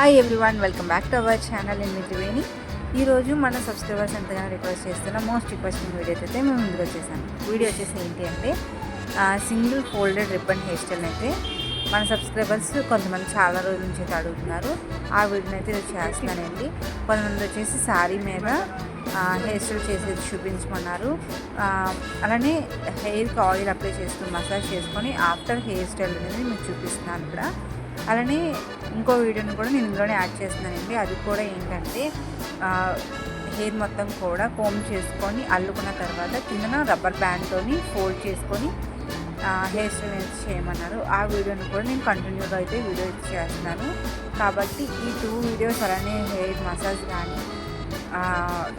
Hi everyone, welcome back to our channel. నేను త్రివేణి. ఈరోజు మన సబ్స్క్రైబర్స్ ఎంతగానో రిక్వెస్ట్ చేస్తున్న మోస్ట్ రిక్వెస్టింగ్ వీడియో అయితే మేము ముందుకు వచ్చేసాను. వీడియో వచ్చేసి ఏంటి అంటే single folded ribbon hair style అయితే మన సబ్స్క్రైబర్స్ కొంతమంది చాలా రోజుల నుంచి అయితే అడుగుతున్నారు. ఆ వీడియోని అయితే చేస్తున్నానండి. కొంతమంది వచ్చేసి శారీ మీద హెయిర్ స్టైల్ చేసేది చూపించమన్నారు. అలానే హెయిర్కి ఆయిల్ అప్లై చేసుకుని మసాజ్ చేసుకొని ఆఫ్టర్ హెయిర్ స్టైల్ అనేది మీకు చూపిస్తున్నాను ఇక్కడ. అలానే ఇంకో వీడియోని కూడా నేను ఇందులోనే యాడ్ చేస్తున్నానండి. అది కూడా ఏంటంటే హెయిర్ మొత్తం కూడా కోమ్ చేసుకొని అల్లుకున్న తర్వాత కిందన రబ్బర్ బ్యాండ్తో ఫోల్డ్ చేసుకొని హెయిర్ స్టైల్ అనేది చేయమన్నారు. ఆ వీడియోని కూడా నేను కంటిన్యూగా అయితే వీడియో చేస్తున్నాను. కాబట్టి ఈ 2 వీడియోస్ అలానే హెయిర్ మసాజ్ కానీ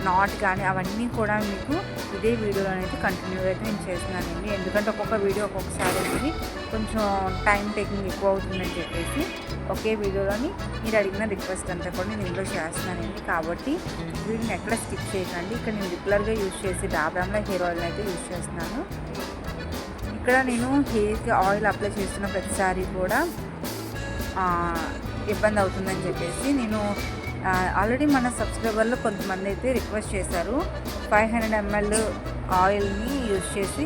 నాట్ కానీ అవన్నీ కూడా మీకు ఇదే వీడియోలో అయితే కంటిన్యూగా అయితే నేను చేస్తున్నానండి. ఎందుకంటే ఒక్కొక్క వీడియో ఒక్కొక్కసారి అనేది కొంచెం టైం టేకింగ్ ఎక్కువ అవుతుందని చెప్పేసి ఒకే వీడియోలోని మీరు అడిగిన రిక్వెస్ట్ అంతా కూడా నేను ఇందులో చేస్తున్నానండి. కాబట్టి వీడియోని ఎక్కడ స్కిప్ చేయకండి. ఇక్కడ నేను రెగ్యులర్గా యూజ్ చేసి డాబ్రామ్లా హెయిర్ ఆయిల్ అయితే యూజ్ చేస్తున్నాను. ఇక్కడ నేను హెయిర్కి ఆయిల్ అప్లై చేస్తున్న ప్రతిసారి కూడా ఇబ్బంది అవుతుందని చెప్పేసి నేను ఆల్రెడీ మన సబ్స్క్రైబర్లో కొంతమంది అయితే రిక్వెస్ట్ చేశారు 500 ml ఆయిల్ని యూజ్ చేసి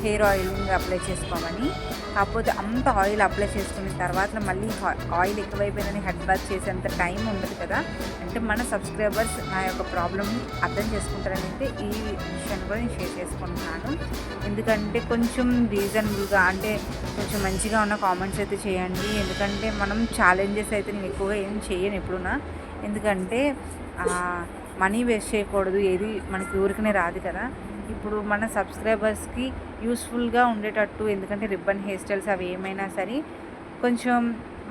హెయిర్ ఆయిలింగ్ అప్లై చేసుకోమని. కాకపోతే అంత ఆయిల్ అప్లై చేసుకున్న తర్వాత మళ్ళీ ఆయిల్ ఎక్కువైపోయిందని హెడ్ బాత్ చేసేంత టైం ఉండదు కదా. అంటే మన సబ్స్క్రైబర్స్ నా యొక్క ప్రాబ్లమ్ని అర్థం చేసుకుంటారని అయితే ఈ విషయాన్ని కూడా నేను షేర్ చేసుకుంటున్నాను. ఎందుకంటే కొంచెం రీజనబుల్గా అంటే కొంచెం మంచిగా ఉన్న కామెంట్స్ అయితే చేయండి. ఎందుకంటే మనం ఛాలెంజెస్ అయితే నేను ఎక్కువగా ఏం చేయను ఎప్పుడున్నా. ఎందుకంటే మనీ వేస్ట్ చేయకూడదు, ఏది మనకి ఊరికనే రాదు కదా. ఇప్పుడు మన సబ్స్క్రైబర్స్కి యూస్ఫుల్గా ఉండేటట్టు, ఎందుకంటే రిబ్బన్ హెయిర్ స్టైల్స్ అవి ఏమైనా సరే కొంచెం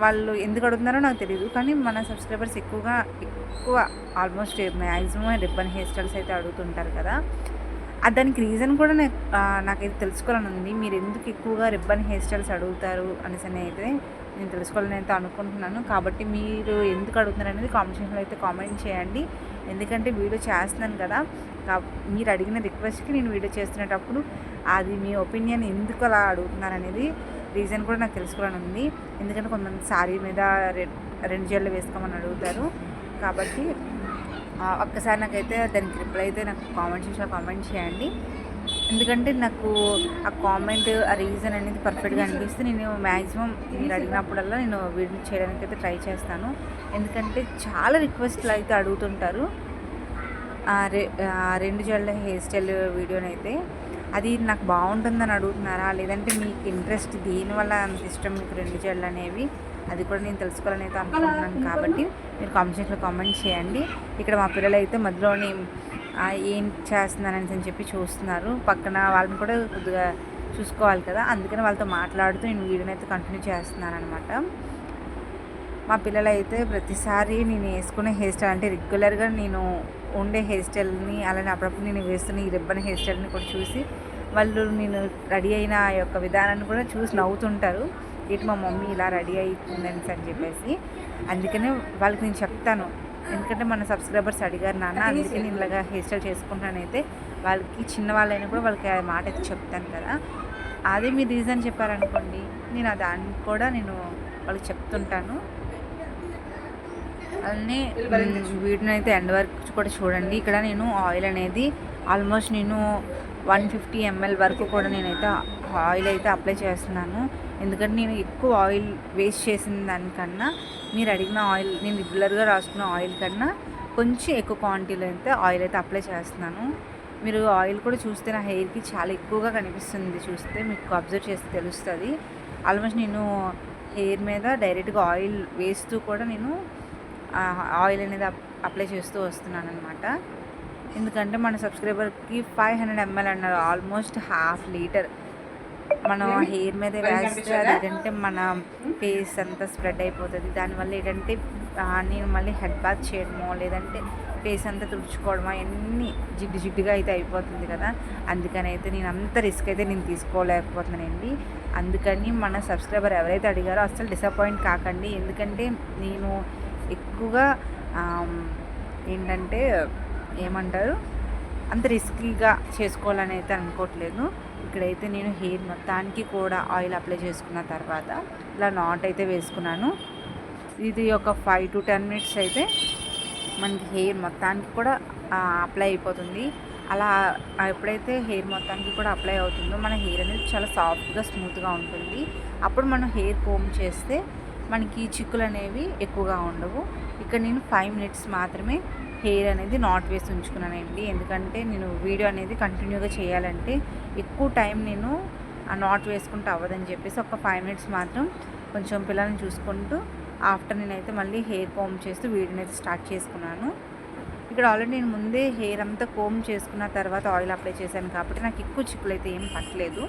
వాళ్ళు ఎందుకు అడుగుతున్నారో నాకు తెలియదు, కానీ మన సబ్స్క్రైబర్స్ ఎక్కువ almost maximum ribbon hair styles అయితే అడుగుతుంటారు కదా. దానికి రీజన్ కూడా నాకైతే తెలుసుకోవాలని ఉంది. మీరు ఎందుకు ఎక్కువగా రిబ్బన్ హెయిర్ స్టైల్స్ అడుగుతారు అనేసి అయితే నేను తెలుసుకోవాలని అయితే అనుకుంటున్నాను. కాబట్టి మీరు ఎందుకు అడుగుతున్నారు అనేది కామెంట్ సెక్షన్లో అయితే కామెంట్ చేయండి. ఎందుకంటే వీడియో చేస్తున్నాను కదా, మీరు అడిగిన రిక్వెస్ట్కి నేను వీడియో చేస్తున్నప్పుడు అది మీ ఒపీనియన్ ఎందుకు అలా అడుగుతున్నారు అనేది రీజన్ కూడా నాకు తెలుసుకోవాలని ఉంది. ఎందుకంటే కొంతమంది శారీ మీద 2 జడలు వేసుకోమని అడుగుతారు. కాబట్టి ఒక్కసారి నాకైతే దానికి రిప్లై అయితే నాకు కామెంట్ సెక్షన్లో కామెంట్ చేయండి. ఎందుకంటే నాకు ఆ కామెంట్ ఆ రీజన్ అనేది పర్ఫెక్ట్గా అనిపిస్తే నేను మ్యాక్సిమం మీరు అడిగినప్పుడల్లా నేను వీడియో చేయడానికి అయితే ట్రై చేస్తాను. ఎందుకంటే చాలా రిక్వెస్ట్లు అయితే అడుగుతుంటారు 2 జడల హెయిర్ స్టైల్ వీడియోనైతే. అది నాకు బాగుంటుందని అడుగుతున్నారా, లేదంటే మీకు ఇంట్రెస్ట్ దేనివల్ల అంత ఇష్టం మీకు 2 జడలు అనేవి, అది కూడా నేను తెలుసుకోవాలని అయితే అనుకుంటున్నాను. కాబట్టి మీరు కామెంట్ సెక్షన్లో కామెంట్ చేయండి. ఇక్కడ మా పిల్లలు అయితే మధ్యలోని ఏం చేస్తున్నారని చెప్పి చూస్తున్నారు. పక్కన వాళ్ళని కూడా కొద్దిగా చూసుకోవాలి కదా, అందుకని వాళ్ళతో మాట్లాడుతూ నేను వీడియోని అయితే కంటిన్యూ చేస్తున్నాను అనమాట. మా పిల్లలు అయితే ప్రతిసారి నేను వేసుకునే హెయిర్ స్టైల్ అంటే రెగ్యులర్గా నేను ఉండే హెయిర్ స్టైల్ని అలానే అప్పుడప్పుడు నేను వేస్తున్న ఈ రిబ్బన్ హెయిర్ స్టైల్ని కూడా చూసి వాళ్ళు నేను రెడీ అయిన యొక్క విధానాన్ని కూడా చూసి నవ్వుతుంటారు. ఇటు మా మమ్మీ ఇలా రెడీ అవుతుందని అని చెప్పేసి. అందుకనే వాళ్ళకి నేను చెప్తాను, ఎందుకంటే మన సబ్స్క్రైబర్స్ అడిగారు నాన్న, అందుకే నేను ఇలాగా హెయిర్ స్టైల్ చేసుకుంటానైతే వాళ్ళకి చిన్నవాళ్ళైనా కూడా వాళ్ళకి ఆ మాట అయితే చెప్తాను కదా. అదే మీ రీజన్ చెప్పారనుకోండి, నేను దాన్ని కూడా నేను వాళ్ళకి చెప్తుంటాను. అలానే వీటిని అయితే ఎండ్ వరకు కూడా చూడండి. ఇక్కడ నేను ఆయిల్ అనేది ఆల్మోస్ట్ నేను 150 ml వరకు కూడా నేనైతే ఆయిల్ అయితే అప్లై చేస్తున్నాను. ఎందుకంటే నేను ఎక్కువ ఆయిల్ వేస్ట్ చేసిన దానికన్నా మీరు అడిగిన ఆయిల్, నేను రెగ్యులర్గా రాసుకున్న ఆయిల్ కన్నా కొంచెం ఎక్కువ క్వాంటిటీలో అయితే ఆయిల్ అయితే అప్లై చేస్తున్నాను. మీరు ఆయిల్ కూడా చూస్తే నా హెయిర్కి చాలా ఎక్కువగా కనిపిస్తుంది, చూస్తే మీకు అబ్జర్వ్ చేస్తే తెలుస్తుంది. ఆల్మోస్ట్ నేను హెయిర్ మీద డైరెక్ట్గా ఆయిల్ వేస్తూ కూడా నేను ఆయిల్ అనేది అప్లై చేస్తూ వస్తున్నాను అనమాట. ఎందుకంటే మన సబ్స్క్రైబర్కి 500 ml అన్నారు, ఆల్మోస్ట్ 1/2 లీటర్ మనం హెయిర్ మీద వేస్తే అది ఏంటంటే మన ఫేస్ అంతా స్ప్రెడ్ అయిపోతుంది. దానివల్ల ఏంటంటే నేను మళ్ళీ హెడ్ బాత్ చేయడమో లేదంటే ఫేస్ అంతా తుడుచుకోవడమో అన్నీ జిడ్డుగా అయితే అయిపోతుంది కదా. అందుకని అయితే నేను అంత రిస్క్ అయితే నేను తీసుకోలేకపోతున్నానండి. అందుకని మన సబ్స్క్రైబర్ ఎవరైతే అడిగారో అస్సలు డిసప్పాయింట్ కాకండి. ఎందుకంటే నేను ఎక్కువగా ఏంటంటే ఏమంటారు అంత రిస్కీగా చేసుకోవాలని అయితే అనుకోవట్లేదు. ఇక్కడైతే నేను హెయిర్ మొత్తానికి కూడా ఆయిల్ అప్లై చేసుకున్న తర్వాత ఇలా నాట్ అయితే వేసుకున్నాను. ఇది ఒక 5 to 10 మినిట్స్ అయితే మనకి హెయిర్ మొత్తానికి కూడా అప్లై అయిపోతుంది. అలా ఎప్పుడైతే హెయిర్ మొత్తానికి కూడా అప్లై అవుతుందో మన హెయిర్ అనేది చాలా సాఫ్ట్గా స్మూత్గా ఉంటుంది. అప్పుడు మనం హెయిర్ కోమ్ చేస్తే మనకి చిక్కులు అనేవి ఎక్కువగా ఉండవు. ఇక్కడ నేను 5 మినిట్స్ మాత్రమే హెయిర్ అనేది నాట్ వేసి ఉంచుకున్నానండి. ఎందుకంటే నేను వీడియో అనేది కంటిన్యూగా చేయాలంటే ఎక్కువ టైం నేను ఆ నాట్ వేసుకుంటూ అవ్వదని చెప్పేసి ఒక 5 మినిట్స్ మాత్రం కొంచెం పిల్లల్ని చూసుకుంటూ ఆఫ్టర్ నేనైతే మళ్ళీ హెయిర్ కోమ్ చేస్తూ వీడియోని అయితే స్టార్ట్ చేసుకున్నాను. ఇక్కడ ఆల్రెడీ నేను ముందే హెయిర్ అంతా కోమ్ చేసుకున్న తర్వాత ఆయిల్ అప్లై చేశాను కాబట్టి నాకు ఎక్కువ చిక్కులు అయితే ఏం పట్టలేదు.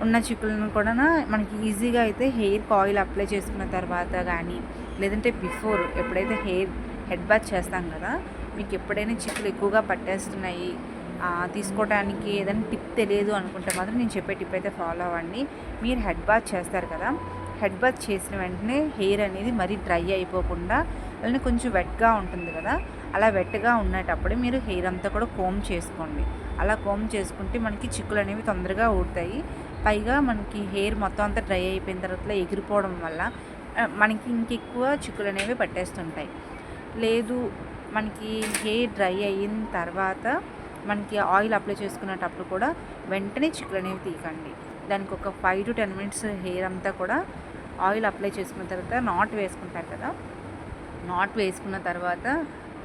ఉన్న చిక్కులను కూడా మనకి ఈజీగా అయితే హెయిర్కి ఆయిల్ అప్లై చేసుకున్న తర్వాత కానీ లేదంటే బిఫోర్ ఎప్పుడైతే హెడ్ బాత్ చేస్తాం కదా, మీకు ఎప్పుడైనా చిక్కులు ఎక్కువగా పట్టేస్తున్నాయి తీసుకోవడానికి ఏదైనా టిప్ తెలియదు అనుకుంటే మాత్రం నేను చెప్పే టిప్ అయితే ఫాలో అవ్వండి. మీరు హెడ్ బాత్ చేస్తారు కదా, హెడ్ బాత్ చేసిన వెంటనే హెయిర్ అనేది మరీ డ్రై అయిపోకుండా అలానే కొంచెం వెట్గా ఉంటుంది కదా, అలా వెట్గా ఉండేటప్పుడు మీరు హెయిర్ అంతా కూడా కోమ్ చేసుకోండి. అలా కోమ్ చేసుకుంటే మనకి చిక్కులు అనేవి తొందరగా ఊడతాయి. పైగా మనకి హెయిర్ మొత్తం అంతా డ్రై అయిపోయిన తర్వాత ఎగిరిపోవడం వల్ల మనకి ఇంకెక్కువ చిక్కులు అనేవి పట్టేస్తుంటాయి. లేదు మనకి హెయిర్ డ్రై అయిన తర్వాత మనకి ఆయిల్ అప్లై చేసుకునేటప్పుడు కూడా వెంటనే చిక్కులు అనేవి తీయకండి. దానికి ఒక 5 to 10 మినిట్స్ హెయిర్ అంతా కూడా ఆయిల్ అప్లై చేసుకున్న తర్వాత నాట్ వేసుకుంటారు కదా, నాట్ వేసుకున్న తర్వాత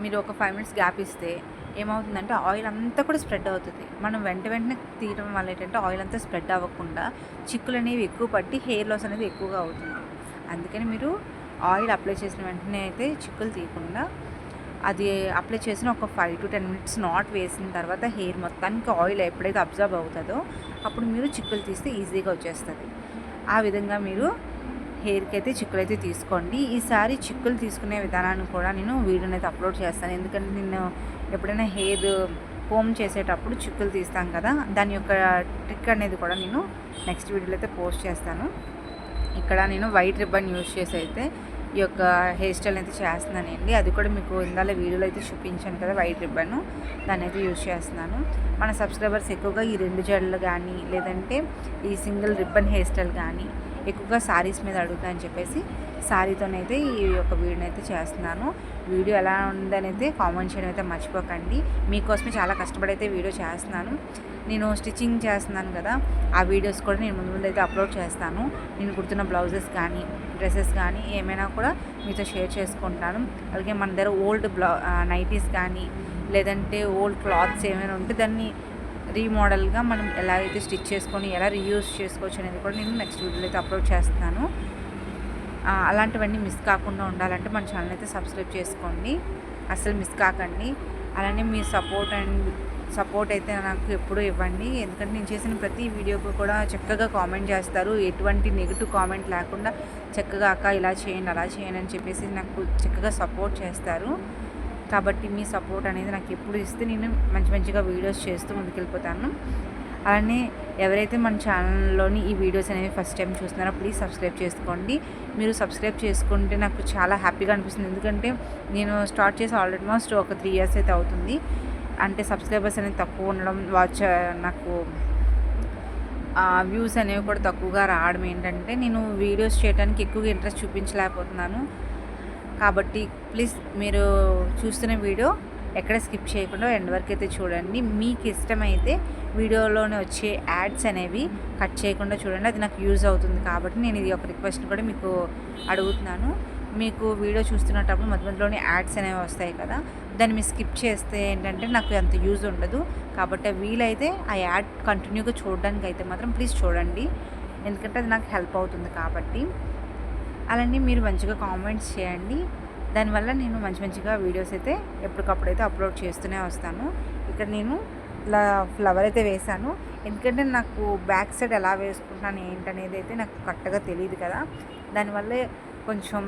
మీరు ఒక 5 మినిట్స్ గ్యాప్ ఇస్తే ఏమవుతుందంటే ఆయిల్ అంతా కూడా స్ప్రెడ్ అవుతుంది. మనం వెంటనే తీయడం వల్ల ఏంటంటే ఆయిల్ అంతా స్ప్రెడ్ అవ్వకుండా చిక్కులు అనేవి ఎక్కువ పట్టి హెయిర్ లాస్ అనేది ఎక్కువగా అవుతుంది. అందుకని మీరు ఆయిల్ అప్లై చేసిన వెంటనే అయితే చిక్కులు తీయకుండా అది అప్లై చేసిన ఒక 5 to 10 మినిట్స్ నాట్ వేసిన తర్వాత హెయిర్ మొత్తానికి ఆయిల్ ఎప్పుడైతే అబ్జర్వ్ అవుతుందో అప్పుడు మీరు చిక్కులు తీస్తే ఈజీగా వచ్చేస్తుంది. ఆ విధంగా మీరు హెయిర్కి అయితే చిక్కులు అయితే తీసుకోండి. ఈసారి చిక్కులు తీసుకునే విధానాన్ని కూడా నేను వీడియోని అయితే అప్లోడ్ చేస్తాను. ఎందుకంటే నేను ఎప్పుడైనా హెయిర్ కోమ్ చేసేటప్పుడు చిక్కులు తీస్తాం కదా, దాని యొక్క ట్రిక్ అనేది కూడా నేను నెక్స్ట్ వీడియోలో అయితే పోస్ట్ చేస్తాను. ఇక్కడ నేను వైట్ రిబ్బన్ యూజ్ చేసి అయితే ఈ యొక్క హెయిర్ స్టైల్ అయితే చేస్తున్నానండి. అది కూడా మీకు ఇందాల వీడియోలో అయితే చూపించాను కదా, వైట్ రిబ్బన్, దాన్ని అయితే యూజ్ చేస్తున్నాను. మన సబ్స్క్రైబర్స్ ఎక్కువగా ఈ 2 జడలు కానీ లేదంటే ఈ సింగిల్ రిబ్బన్ హెయిర్ స్టైల్ కానీ ఎక్కువగా శారీస్ మీద అడుగుతాయని చెప్పేసి శారీతోనైతే ఈ యొక్క వీడియోని అయితే చేస్తున్నాను. వీడియో ఎలా ఉందని అయితే కామెంట్ చేయడం అయితే మర్చిపోకండి. మీకోసమే చాలా కష్టపడి అయితే వీడియో చేస్తున్నాను. నేను స్టిచ్చింగ్ చేస్తున్నాను కదా, ఆ వీడియోస్ కూడా నేను ముందు అయితే అప్లోడ్ చేస్తాను. నేను కుడుతున్న బ్లౌజెస్ కానీ డ్రెస్సెస్ కానీ ఏమైనా కూడా మీతో షేర్ చేసుకుంటాను. అలాగే మన దగ్గర ఓల్డ్ నైటీస్ కానీ లేదంటే ఓల్డ్ క్లాత్స్ ఏమైనా ఉంటే దాన్ని రీమోడల్గా మనం ఎలా అయితే స్టిచ్ చేసుకొని ఎలా రీయూజ్ చేసుకోవచ్చు అనేది కూడా నేను నెక్స్ట్ వీడియోలో అయితే అప్లోడ్ చేస్తున్నాను. అలాంటివన్నీ మిస్ కాకుండా ఉండాలంటే మన ఛానల్ అయితే సబ్స్క్రైబ్ చేసుకోండి, అస్సలు మిస్ కాకండి. అలానే మీ సపోర్ట్ అయితే నాకు ఎప్పుడూ ఇవ్వండి. ఎందుకంటే నేను చేసిన ప్రతి వీడియోకు కూడా చక్కగా కామెంట్ చేస్తారు. ఎటువంటి నెగిటివ్ కామెంట్ లేకుండా చక్కగా అక్క ఇలా చేయండి అలా చేయండి అని చెప్పేసి నాకు చక్కగా సపోర్ట్ చేస్తారు. కాబట్టి మీ సపోర్ట్ అనేది నాకు ఎప్పుడు ఇస్తే నేను మంచిగా వీడియోస్ చేస్తూ ముందుకెళ్ళిపోతాను. అలానే ఎవరైతే మన ఛానల్లోని ఈ వీడియోస్ అనేవి ఫస్ట్ టైం చూస్తున్నారో ప్లీజ్ సబ్స్క్రైబ్ చేసుకోండి. మీరు సబ్స్క్రైబ్ చేసుకుంటే నాకు చాలా హ్యాపీగా అనిపిస్తుంది. ఎందుకంటే నేను స్టార్ట్ చేసి ఆల్మోస్ట్ ఒక 3 years అయితే అవుతుంది. అంటే సబ్స్క్రైబర్స్ అనేది తక్కువ ఉండడం, నాకు వ్యూస్ అనేవి కూడా తక్కువగా రావడం ఏంటంటే నేను వీడియోస్ చేయడానికి ఎక్కువగా ఇంట్రెస్ట్ చూపించలేకపోతున్నాను. కాబట్టి ప్లీజ్ మీరు చూస్తున్న వీడియో ఎక్కడ స్కిప్ చేయకుండా ఎండ్ వరకు అయితే చూడండి. మీకు ఇష్టమైతే వీడియోలోనే వచ్చే యాడ్స్ అనేవి కట్ చేయకుండా చూడండి, అది నాకు యూజ్ అవుతుంది. కాబట్టి నేను ఇది ఒక రిక్వెస్ట్ కూడా మీకు అడుగుతున్నాను. మీకు వీడియో చూస్తున్నప్పుడు మధ్యలోనే యాడ్స్ అనేవి వస్తాయి కదా, దాన్ని మీరు స్కిప్ చేస్తే ఏంటంటే నాకు అంత యూజ్ ఉండదు. కాబట్టి వీలైతే ఆ యాడ్ కంటిన్యూగా చూడడానికి అయితే మాత్రం ప్లీజ్ చూడండి, ఎందుకంటే అది నాకు హెల్ప్ అవుతుంది. కాబట్టి అలానే మీరు మంచిగా కామెంట్స్ చేయండి, దానివల్ల నేను మంచిగా వీడియోస్ అయితే ఎప్పటికప్పుడైతే అప్లోడ్ చేస్తూనే వస్తాను. ఇక్కడ నేను ఇలా ఫ్లవర్ అయితే వేశాను, ఎందుకంటే నాకు బ్యాక్ సైడ్ ఎలా వేసుకుంటున్నాను ఏంటనేది అయితే నాకు కరెక్ట్గా తెలియదు కదా, దానివల్ల కొంచెం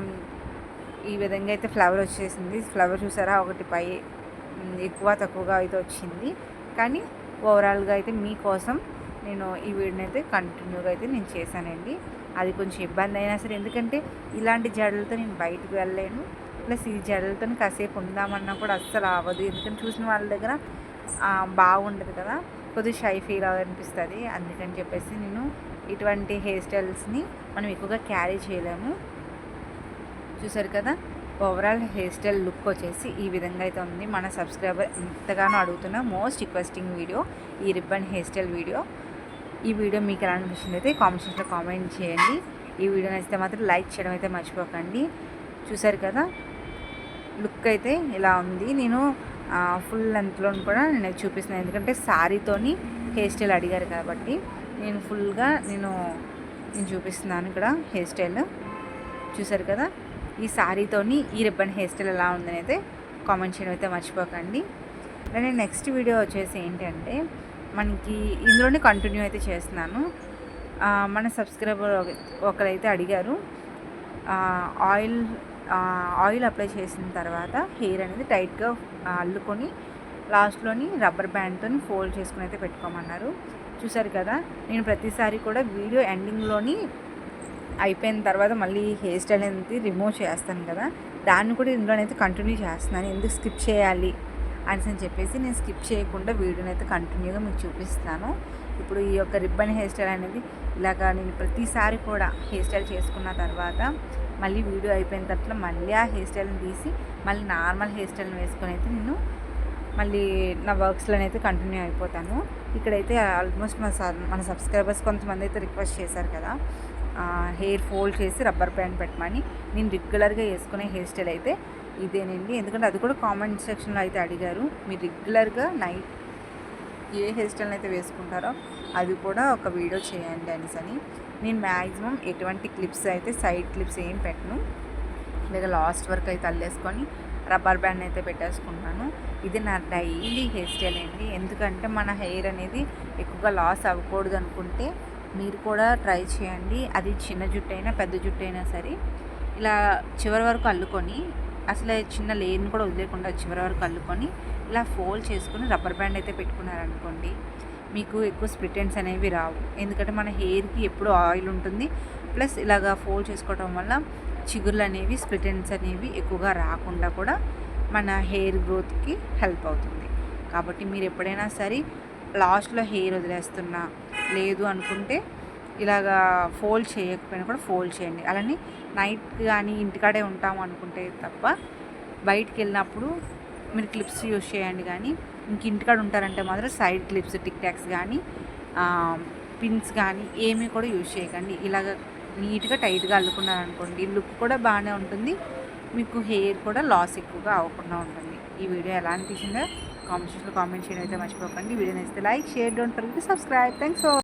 ఈ విధంగా అయితే ఫ్లవర్ వచ్చేసింది. ఫ్లవర్ చూసారా, ఒకటి పై ఎక్కువ తక్కువగా అయితే వచ్చింది. కానీ ఓవరాల్గా అయితే మీకోసం నేను ఈ వీడియోని అయితే కంటిన్యూగా అయితే నేను చేశానండి. అది కొంచెం ఇబ్బంది అయినా సరే, ఎందుకంటే ఇలాంటి జడలతో నేను బయటకు వెళ్ళలేను, ప్లస్ ఈ జడలతో కాసేపు ఉందామన్నా కూడా అస్సలు అవ్వదు. ఎందుకంటే చూసిన వాళ్ళ దగ్గర బాగుండదు కదా, కొద్దిగా షై ఫీల్ అనిపిస్తుంది. అందుకని చెప్పేసి నేను ఇటువంటి హెయిర్ స్టైల్స్ని మనం ఎక్కువగా క్యారీ చేయలేము. చూసారు కదా, ఓవరాల్ హెయిర్ స్టైల్ లుక్ వచ్చేసి ఈ విధంగా అయితే ఉంది. మన సబ్స్క్రైబర్ ఎంతగానో అడుగుతున్న మోస్ట్ రిక్వెస్టింగ్ వీడియో ఈ రిబ్బన్ హెయిర్ స్టైల్ వీడియో. ఈ వీడియో మీకు ఎలా అనిపించింది అయితే కామెంట్ సెక్షన్లో కామెంట్ చేయండి. ఈ వీడియో నచ్చితే మాత్రం లైక్ చేయడం అయితే మర్చిపోకండి. చూసారు కదా, లుక్ అయితే ఇలా ఉంది. నేను ఫుల్ లెంత్లో కూడా నేను చూపిస్తున్నాను, ఎందుకంటే శారీతోని హెయిర్ స్టైల్ అడిగారు కాబట్టి నేను ఫుల్గా నేను చూపిస్తున్నాను ఇక్కడ హెయిర్ స్టైల్. చూసారు కదా, ఈ శారీతోని ఈ రిబ్బన్ హెయిర్ స్టైల్ ఎలా ఉందని అయితే కామెంట్ చేయడం అయితే మర్చిపోకండి. అలానే నెక్స్ట్ వీడియో వచ్చేసి ఏంటంటే మనకి ఇందులోనే కంటిన్యూ అయితే చేస్తున్నాను. మన సబ్స్క్రైబర్ ఒకరైతే అడిగారు, ఆయిల్ అప్లై చేసిన తర్వాత హెయిర్ అనేది టైట్గా అల్లుకొని లాస్ట్లోని రబ్బర్ బ్యాండ్తో ఫోల్డ్ చేసుకుని అయితే పెట్టుకోమన్నారు. చూసారు కదా, నేను ప్రతిసారి కూడా వీడియో ఎండింగ్లోని అయిపోయిన తర్వాత మళ్ళీ హెయిర్ స్టైల్ అనేది రిమూవ్ చేస్తాను కదా, దాన్ని కూడా ఇందులోనైతే కంటిన్యూ చేస్తున్నాను. ఎందుకు స్కిప్ చేయాలి అని చెప్పేసి నేను స్కిప్ చేయకుండా వీడియోని అయితే కంటిన్యూగా మీకు చూపిస్తాను. ఇప్పుడు ఈ యొక్క రిబ్బన్ హెయిర్ స్టైల్ అనేది ఇలాగా నేను ప్రతిసారి కూడా హెయిర్ స్టైల్ చేసుకున్న తర్వాత మళ్ళీ వీడియో అయిపోయిన తర్వాత మళ్ళీ ఆ హెయిర్ స్టైల్ని తీసి మళ్ళీ నార్మల్ హెయిర్ స్టైల్ని వేసుకొని అయితే నేను మళ్ళీ నా వర్క్స్లోనైతే కంటిన్యూ అయిపోతాను. ఇక్కడైతే ఆల్మోస్ట్ మన సబ్స్క్రైబర్స్ కొంతమంది అయితే రిక్వెస్ట్ చేశారు కదా, హెయిర్ ఫోల్డ్ చేసి రబ్బర్ బ్యాండ్ పెట్టమని. నేను రెగ్యులర్గా వేసుకునే హెయిర్ స్టైల్ అయితే ఇదేనండి, ఎందుకంటే అది కూడా కామెంట్ సెక్షన్లో అయితే అడిగారు. మీరు రెగ్యులర్గా నైట్ ఏ హెయిర్ స్టైల్ని అయితే వేసుకుంటారో అది కూడా ఒక వీడియో చేయండి అని. నేను మ్యాక్సిమం ఎటువంటి క్లిప్స్ అయితే సైడ్ క్లిప్స్ ఏం పెట్టను, లేదా లాస్ట్ వరకు అయితే అల్లేసుకొని రబ్బర్ బ్యాండ్ అయితే పెట్టేసుకుంటాను. ఇది నా డైలీ హెయిర్ స్టైల్ అండి. ఎందుకంటే మన హెయిర్ అనేది ఎక్కువగా లాస్ అవ్వకూడదు అనుకుంటే మీరు కూడా ట్రై చేయండి. అది చిన్న జుట్టు అయినా పెద్ద జుట్టు అయినా సరే ఇలా చివరి వరకు అల్లుకొని, అసలు చిన్న లేయర్ని కూడా వదిలేకుండా చివరి వరకు అల్లుకొని ఇలా ఫోల్డ్ చేసుకుని రబ్బర్ బ్యాండ్ అయితే పెట్టుకున్నారనుకోండి, మీకు ఎక్కువ స్ప్లిట్ ఎండ్స్ అనేవి రావు. ఎందుకంటే మన హెయిర్కి ఎప్పుడు ఆయిల్ ఉంటుంది, ప్లస్ ఇలాగా ఫోల్డ్ చేసుకోవడం వల్ల చిగుర్లు అనేవి స్ప్లిట్ ఎండ్స్ అనేవి ఎక్కువగా రాకుండా కూడా మన హెయిర్ గ్రోత్కి హెల్ప్ అవుతుంది. కాబట్టి మీరు ఎప్పుడైనా సరే లాస్ట్లో హెయిర్ వదిలేస్తున్నా లేదు అనుకుంటే ఇలాగా ఫోల్డ్ చేయకపోయినా కూడా ఫోల్డ్ చేయండి. అలానే నైట్ కానీ ఇంటికాడే ఉంటాము అనుకుంటే తప్ప బయటికి వెళ్ళినప్పుడు మీరు క్లిప్స్ యూజ్ చేయండి. కానీ ఇంటికాడ ఉంటారంటే మాత్రం సైడ్ క్లిప్స్, టిక్ టాక్స్ కానీ పిన్స్ కానీ ఏమీ కూడా యూజ్ చేయకండి. ఇలాగ నీట్గా టైట్గా అల్లుకున్నారనుకోండి, లుక్ కూడా బాగానే ఉంటుంది, మీకు హెయిర్ కూడా లాస్ ఎక్కువగా అవ్వకుండా ఉంటుంది. ఈ వీడియో ఎలా అనిపించిందో కామెంట్ చేయడం అయితే మర్చిపోకండి. వీడియో నచ్చితే like, share, don't forget to subscribe. Thanks for